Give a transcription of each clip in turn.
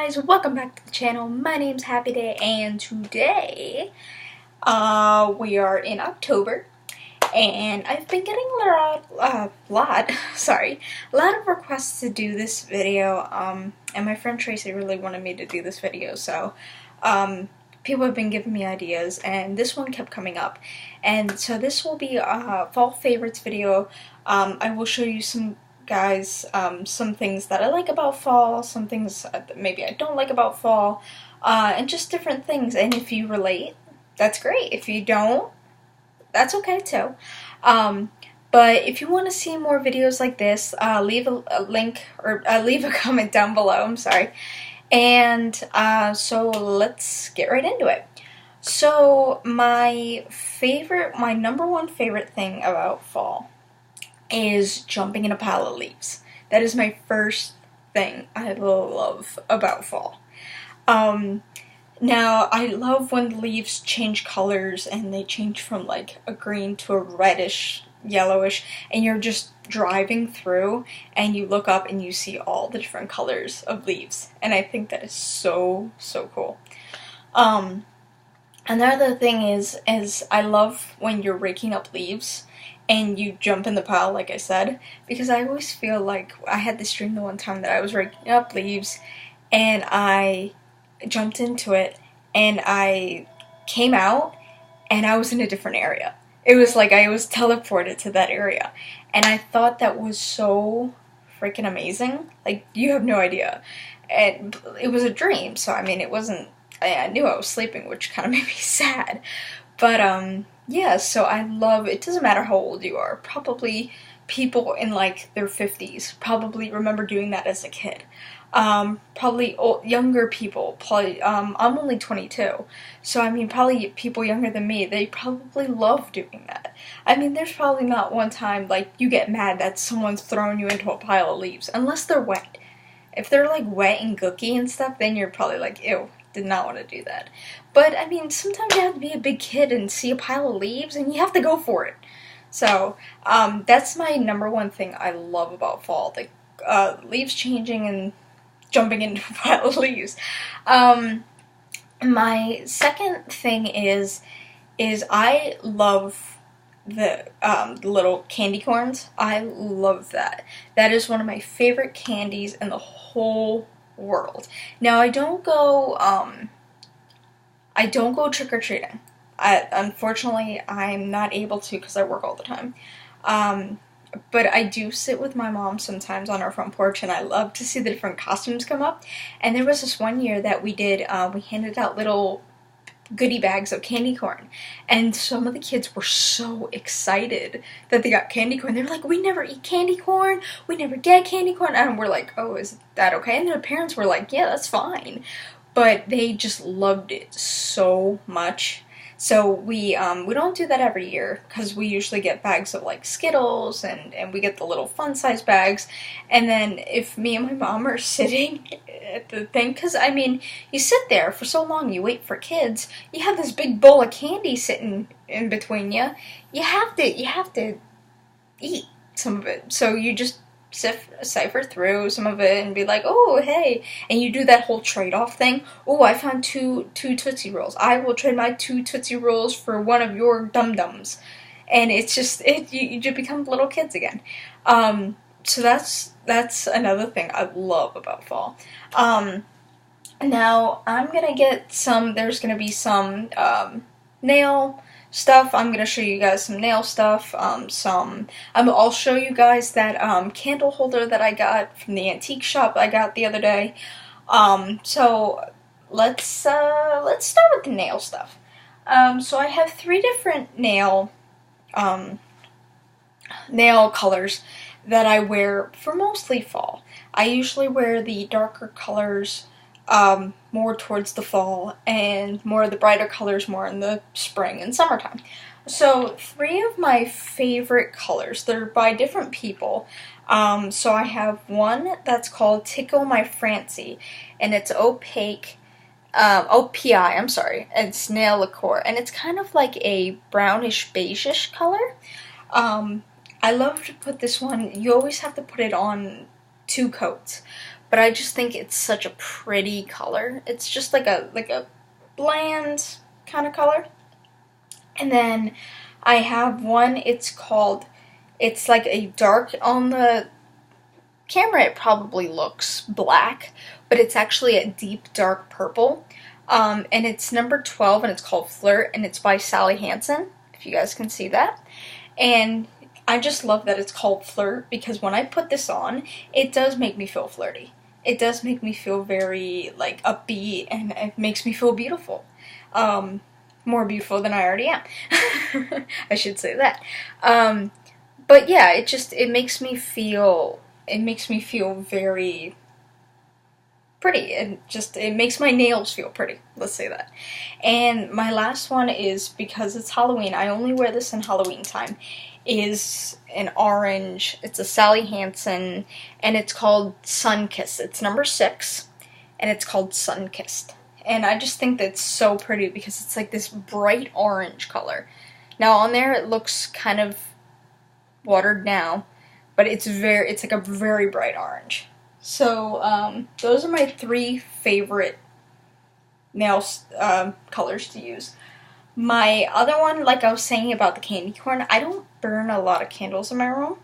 guys, welcome back to the channel. My name's Happy Day, and today we are in October, and I've been getting a lot of requests to do this video, and my friend Tracy really wanted me to do this video, so people have been giving me ideas, and this one kept coming up, and so this will be a fall favorites video. I will show you some some things that I like about fall, some things that maybe I don't like about fall, and just different things. And if you relate, that's great. If you don't, that's okay too. But if you want to see more videos like this, leave a link or leave a comment down below. I'm sorry. And so let's get right into it. So my number one favorite thing about fall is jumping in a pile of leaves. That is my first thing I love about fall. Now, I love when the leaves change colors and they change from like a green to a reddish, yellowish, and you're just driving through and you look up and you see all the different colors of leaves. And I think that is so cool. Another thing is I love when you're raking up leaves and you jump in the pile, like I said, because I always feel like I had this dream the one time that I was raking up leaves and I jumped into it and I came out and I was in a different area. It was like I was teleported to that area, and I thought that was so freaking amazing. Like, you have no idea. And it was a dream, so I mean, it wasn't, I knew I was sleeping, which kind of made me sad. But yeah, so I love, it doesn't matter how old you are, probably people in like their 50s probably remember doing that as a kid. Probably younger people, I'm only 22, so I mean probably people younger than me, they probably love doing that. I mean, there's probably not one time like you get mad that someone's thrown you into a pile of leaves, unless they're wet. If they're like wet and gooky and stuff, then you're probably like, ew, did not want to do that. But I mean, sometimes you have to be a big kid and see a pile of leaves and you have to go for it. So that's my number one thing I love about fall, the leaves changing and jumping into a pile of leaves. My second thing is I love the little candy corns. I love that. That is one of my favorite candies in the whole world. Now, I don't go trick-or-treating. Unfortunately, I'm not able to because I work all the time. But I do sit with my mom sometimes on our front porch, and I love to see the different costumes come up. And there was this one year that we did, we handed out little goodie bags of candy corn, and some of the kids were so excited that they got candy corn. They were like, we never eat candy corn, we never get candy corn, and we're like, oh, is that okay? And their parents were like, yeah, that's fine. But they just loved it so much. So we don't do that every year, because we usually get bags of like Skittles, and we get the little fun size bags. And then if me and my mom are sitting at the thing, because I mean, you sit there for so long, you wait for kids, you have this big bowl of candy sitting in between you. You have to eat some of it. So you just cipher through some of it and be like, oh, hey, and you do that whole trade-off thing. Oh, I found two Tootsie Rolls. I will trade my 2 Tootsie Rolls for one of your Dum-Dums. And it's just, you just become little kids again. So that's another thing I love about fall. Now, I'm gonna get there's gonna be some nail stuff. I'm gonna show you guys some nail stuff, I'll show you guys that candle holder that I got from the antique shop I got the other day. So let's start with the nail stuff. So I have 3 different nail colors that I wear for mostly fall. I usually wear the darker colors more towards the fall, and more of the brighter colors more in the spring and summertime. So 3 of my favorite colors, they're by different people. So I have one that's called Tickle My Francie, and it's opaque, OPI, I'm sorry, and it's nail lacquer, and it's kind of like a brownish beigeish color. I love to put this one, you always have to put it on 2 coats. but I just think it's such a pretty color. It's just like a bland kind of color. And then I have one, it's like a dark, on the camera it probably looks black, but it's actually a deep dark purple. And it's number 12 and it's called Flirt, and it's by Sally Hansen, if you guys can see that. And I just love that it's called Flirt, because when I put this on, it does make me feel flirty. It does make me feel very, like, upbeat, and it makes me feel beautiful. More beautiful than I already am. I should say that. But yeah, it makes me feel very pretty, and it makes my nails feel pretty, let's say that. And my last one is, because it's Halloween, I only wear this in Halloween time, is an orange. It's a Sally Hansen, and it's called Sunkissed. It's number 6, and it's called Sunkissed. And I just think that's so pretty because it's like this bright orange color. Now on there it looks kind of watered now, but it's like a very bright orange. So those are my 3 favorite nail colors to use. My other one, like I was saying about the candy corn, I don't burn a lot of candles in my room.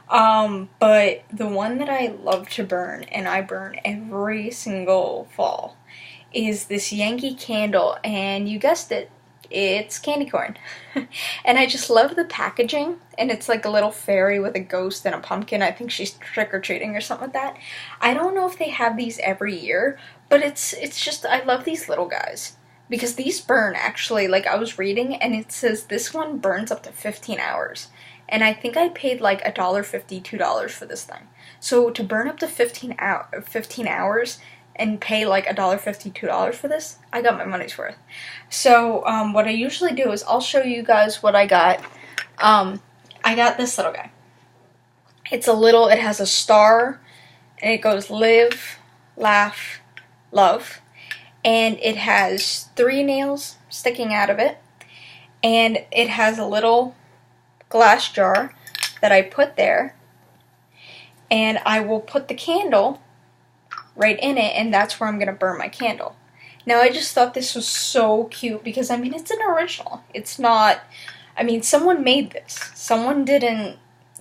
But the one that I love to burn, and I burn every single fall, is this Yankee Candle, and you guessed it, it's candy corn. And I just love the packaging, and it's like a little fairy with a ghost and a pumpkin. I think she's trick-or-treating or something like that. I don't know if they have these every year, but it's just, I love these little guys. Because these burn, actually, like I was reading, and it says this one burns up to 15 hours. And I think I paid like $1.50, $2 for this thing. So to burn up to 15 hours and pay like $1.50, $2 for this, I got my money's worth. So what I usually do is I'll show you guys what I got. I got this little guy. It has a star, and it goes live, laugh, love. And it has 3 nails sticking out of it. And it has a little glass jar that I put there. And I will put the candle right in it, and that's where I'm going to burn my candle. Now, I just thought this was so cute because, I mean, it's an original. It's not, I mean, someone made this.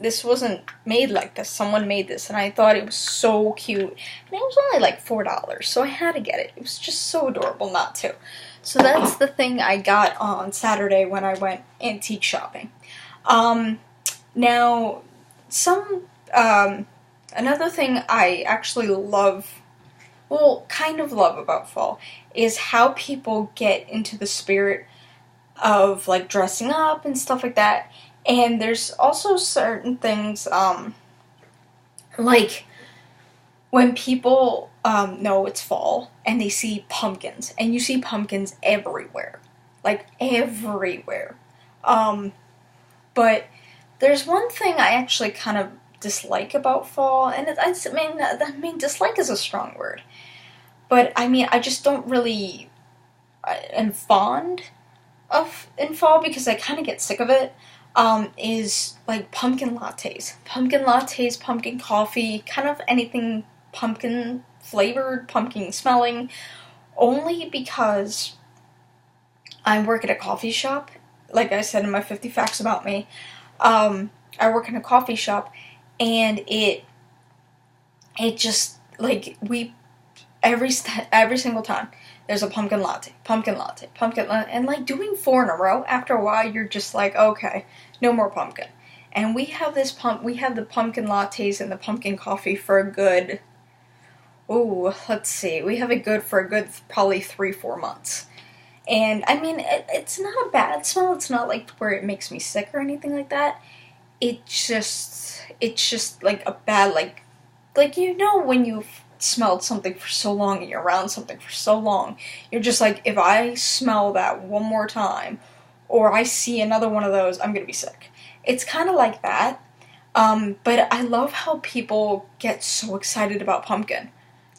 This wasn't made like this. Someone made this, and I thought it was so cute. And it was only like $4, so I had to get it. It was just so adorable not to. So that's the thing I got on Saturday when I went antique shopping. Now, another thing I actually love, well, kind of love about fall, is how people get into the spirit of, like, dressing up and stuff like that. And there's also certain things, like when people know it's fall and they see pumpkins, and you see pumpkins everywhere, like everywhere. But there's one thing I actually kind of dislike about fall, and I mean dislike is a strong word, but I mean I just don't really am fond of in fall because I kind of get sick of it. Is like pumpkin lattes, pumpkin coffee, kind of anything pumpkin flavored, pumpkin smelling, only because I work at a coffee shop. Like I said in my 50 facts about me, I work in a coffee shop, and it just, like, every single time there's a pumpkin latte, and like doing 4 in a row, after a while you're just like, okay, no more pumpkin. And we have the pumpkin lattes and the pumpkin coffee for a good, let's see, we have it good for a good probably 3-4 months. And I mean, it's not a bad smell. It's not like where it makes me sick or anything like that. It's just like a bad, like you know when you've smelled something for so long and you're around something for so long, you're just like, if I smell that one more time or I see another one of those, I'm gonna be sick. It's kind of like that. But I love how people get so excited about pumpkin.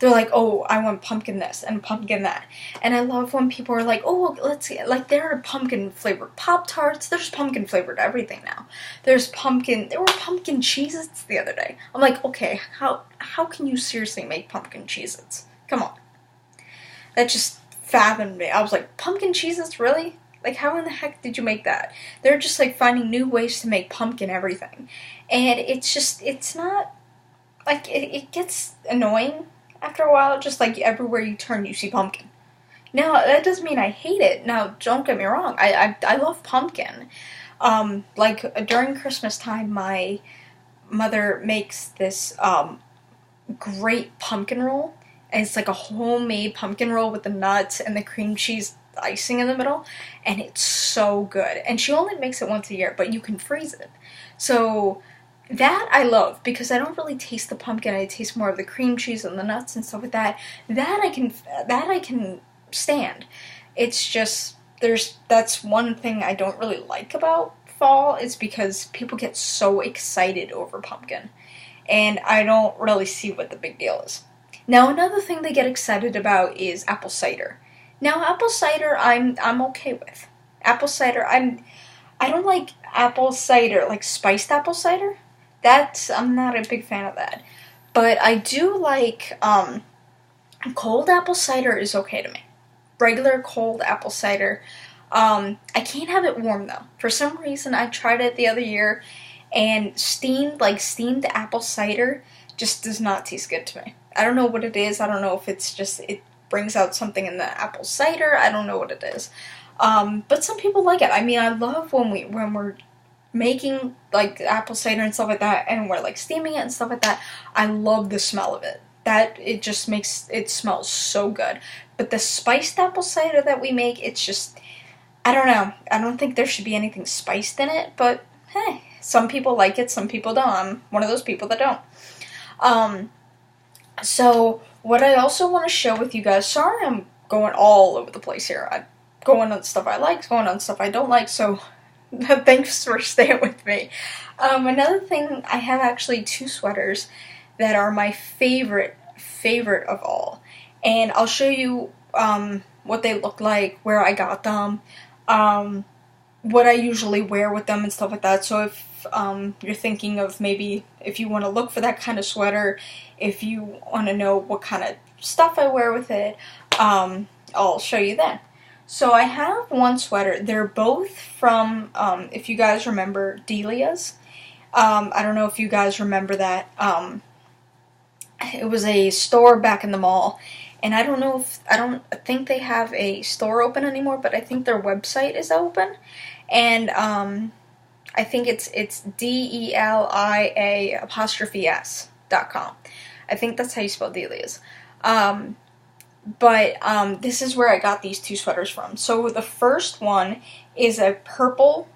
they're like, oh, I want pumpkin this and pumpkin that. And I love when people are like, oh, let's see, like there are pumpkin flavored Pop-Tarts. There's pumpkin flavored everything now. There were pumpkin Cheez-Its the other day. I'm like, okay, how can you seriously make pumpkin Cheez-Its? Come on. That just fathomed me. I was like, pumpkin Cheez-Its, really? Like, how in the heck did you make that? They're just, like, finding new ways to make pumpkin everything. And it's not, like, it gets annoying after a while. Just, like, everywhere you turn, you see pumpkin. Now, that doesn't mean I hate it. Now, don't get me wrong. I love pumpkin. Like, during Christmas time, my mother makes this, great pumpkin roll. And it's like a homemade pumpkin roll with the nuts and the cream cheese icing in the middle, and it's so good. And she only makes it once a year, but you can freeze it. So that I love, because I don't really taste the pumpkin. I taste more of the cream cheese and the nuts and stuff like that. That I can stand. It's just that's one thing I don't really like about fall, is because people get so excited over pumpkin, and I don't really see what the big deal is. Now, another thing they get excited about is apple cider. Now, apple cider, I'm okay with. Apple cider, I don't like apple cider, like spiced apple cider. I'm not a big fan of that. But I do like, cold apple cider is okay to me. Regular cold apple cider. I can't have it warm, though. For some reason, I tried it the other year, and steamed apple cider just does not taste good to me. I don't know what it is. I don't know if it's just, it brings out something in the apple cider. I don't know what it is. But some people like it. I mean, I love when we're making, like, apple cider and stuff like that, and we're, like, steaming it and stuff like that. I love the smell of it. It just makes it smell so good. But the spiced apple cider that we make, it's just, I don't know. I don't think there should be anything spiced in it, but hey, some people like it, some people don't. I'm one of those people that don't. So, what I also want to share with you guys, sorry I'm going all over the place here. I'm going on stuff I like, going on stuff I don't like, so thanks for staying with me. Another thing, I have actually 2 sweaters that are my favorite of all. And I'll show you what they look like, where I got them, what I usually wear with them and stuff like that. So if you're thinking of maybe if you want to look for that kind of sweater, if you want to know what kind of stuff I wear with it, I'll show you then. So I have one sweater. They're both from, if you guys remember, Delia's. I don't know if you guys remember that. It was a store back in the mall. And I don't think they have a store open anymore, but I think their website is open. And I think it's DELIA''s.com. I think that's how you spell Delia's. But this is where I got these 2 sweaters from. So the first one is a purple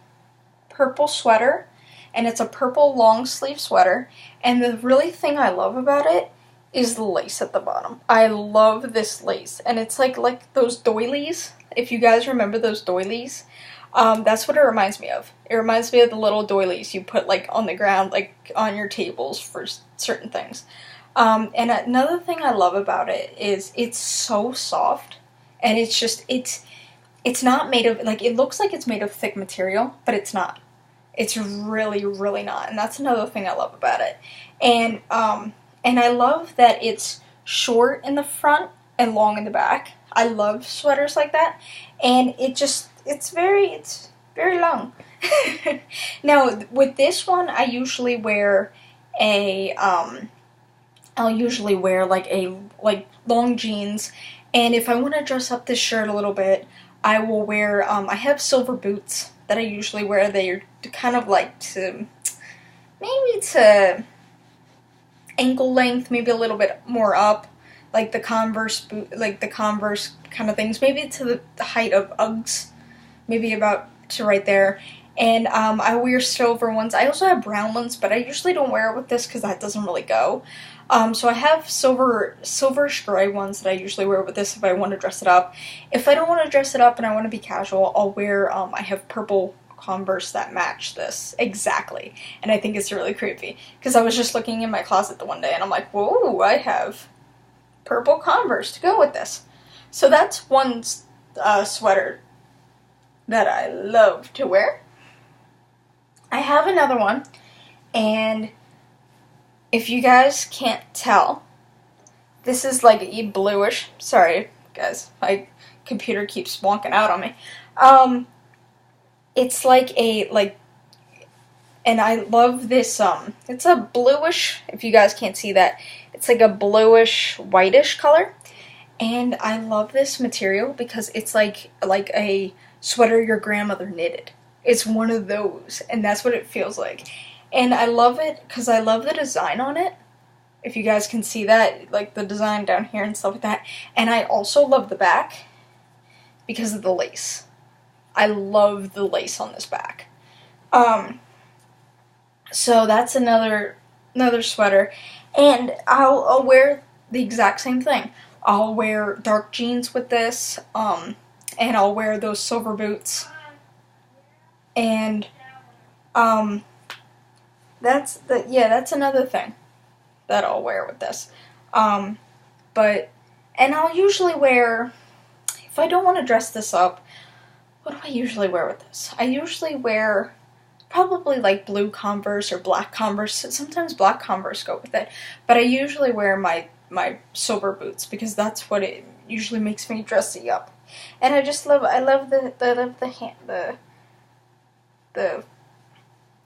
sweater, and it's a purple long sleeve sweater. And the really thing I love about it is the lace at the bottom. I love this lace, and it's like those doilies. If you guys remember those doilies, that's what it reminds me of. It reminds me of the little doilies you put like on the ground, like on your tables for certain things. And another thing I love about it is it's so soft, and it's not made of, like, it looks like it's made of thick material, but it's not. It's really, really not, and that's another thing I love about it. And I love that it's short in the front and long in the back. I love sweaters like that, and it's very long. Now, with this one, I usually wear like long jeans, and if I want to dress up this shirt a little bit, I will wear, I have silver boots that I usually wear. They're kind of like to ankle length, maybe a little bit more up, like the Converse boot, like the Converse kind of things, maybe to the height of Uggs, maybe about to right there. And I wear silver ones. I also have brown ones, but I usually don't wear it with this because that doesn't really go. So I have silverish gray ones that I usually wear with this if I want to dress it up. If I don't want to dress it up and I want to be casual, I'll wear, I have purple Converse that match this exactly, and I think it's really creepy because I was just looking in my closet the one day and I'm like, whoa, I have purple Converse to go with this. So that's one sweater that I love to wear. I have another one, and if you guys can't tell, this is like a bluish. Sorry, guys, my computer keeps wonking out on me. It's like and I love this. It's a bluish. If you guys can't see that, it's like a bluish, whitish color, and I love this material because it's like a sweater your grandmother knitted. It's one of those, and that's what it feels like. And I love it because I love the design on it. If you guys can see that, like the design down here and stuff like that. And I also love the back because of the lace. I love the lace on this back. So that's another sweater. And I'll wear the exact same thing. I'll wear dark jeans with this, and I'll wear those silver boots. And that's another thing that I'll wear with this. And I'll usually wear, if I don't want to dress this up, what do I usually wear with this? I usually wear probably like blue Converse or black Converse. Sometimes black Converse go with it, but I usually wear my silver boots because that's what it usually makes me dressy up. And I love the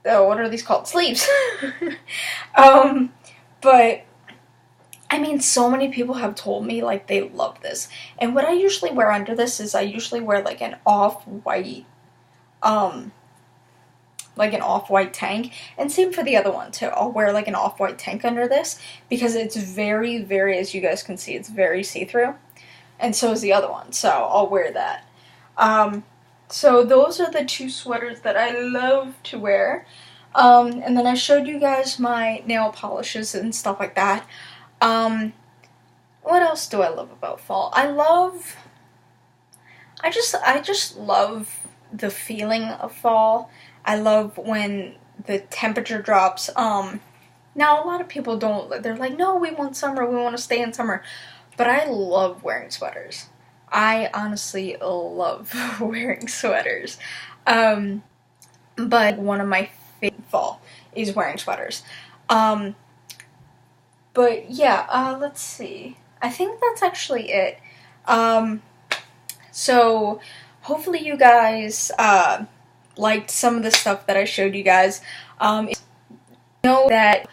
what are these called? Sleeves. But I mean, so many people have told me like they love this. And what I usually wear under this is I usually wear like an off-white tank. And same for the other one too. I'll wear like an off-white tank under this because it's very, very, as you guys can see, it's very see-through. And so is the other one. So I'll wear that. So those are the two sweaters that I love to wear. And then I showed you guys my nail polishes and stuff like that. What else do I love about fall? I just love the feeling of fall. I love when the temperature drops. Now a lot of people don't, they're like, no, we want summer, we want to stay in summer. But I love wearing sweaters. I honestly love wearing sweaters. But one of my favorite fall is wearing sweaters. But yeah, let's see. I think that's actually it. So hopefully you guys liked some of the stuff that I showed you guys. If you know that,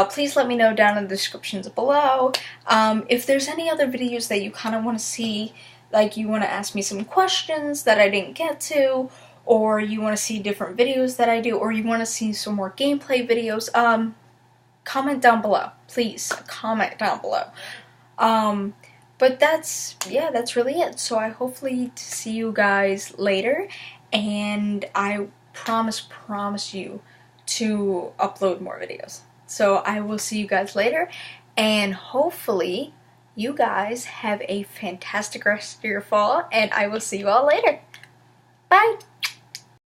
please let me know down in the descriptions below. If there's any other videos that you kind of want to see, like you want to ask me some questions that I didn't get to, or you want to see different videos that I do, or you want to see some more gameplay videos, comment down below. Please, comment down below. But that's really it. So I hopefully see you guys later, and I promise you to upload more videos. So I will see you guys later, and hopefully you guys have a fantastic rest of your fall, and I will see you all later. Bye!